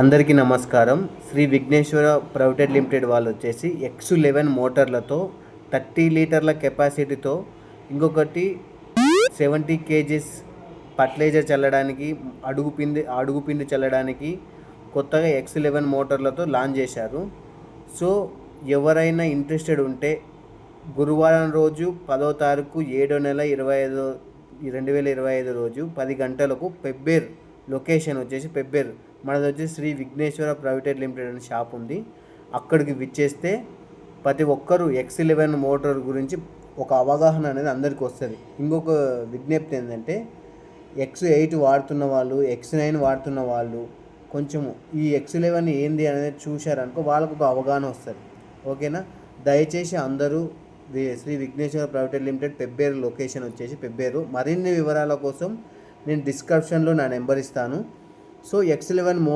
అందరికీ నమస్కారం. Shri Vighneshwara private limited వాళ్ళు వచ్చేసి X11 మోటార్లతో 30 లీటర్ల కెపాసిటీతో ఇంకొకటి 70 కేజీస్ ఫర్టిలైజర్ చల్లడానికి అడుగుపిండి చల్లడానికి కొత్తగా X11 మోటార్లతో లాంచ్ చేశారు. సో ఎవరైనా ఇంట్రెస్టెడ్ ఉంటే గురువారం రోజు 10వ తారీఖు 7వ నెల 2025 రోజు 10 గంటలకు పెబ్బేర్ లొకేషన్ వచ్చేసి పెబ్బేర్ మనది వచ్చేసి శ్రీ విఘ్నేశ్వర ప్రైవేట్ లిమిటెడ్ అనే షాప్ ఉంది. అక్కడికి విచ్చేస్తే ప్రతి ఒక్కరూ X11 మోటార్ గురించి ఒక అవగాహన అనేది అందరికీ వస్తుంది. ఇంకొక విజ్ఞప్తి ఏంటంటే X8 వాడుతున్న వాళ్ళు, X9 వాడుతున్న వాళ్ళు కొంచెం ఈ X11 ఏంది అనేది చూశారనుకో వాళ్ళకు ఒక అవగాహన వస్తుంది. ఓకేనా? దయచేసి అందరూ Shri Vighneshwara private limited Pebberu location వచ్చేసి పెబ్బేరు. మరిన్ని వివరాల కోసం నేను డిస్క్రిప్షన్లో నా నెంబర్ ఇస్తాను. So X11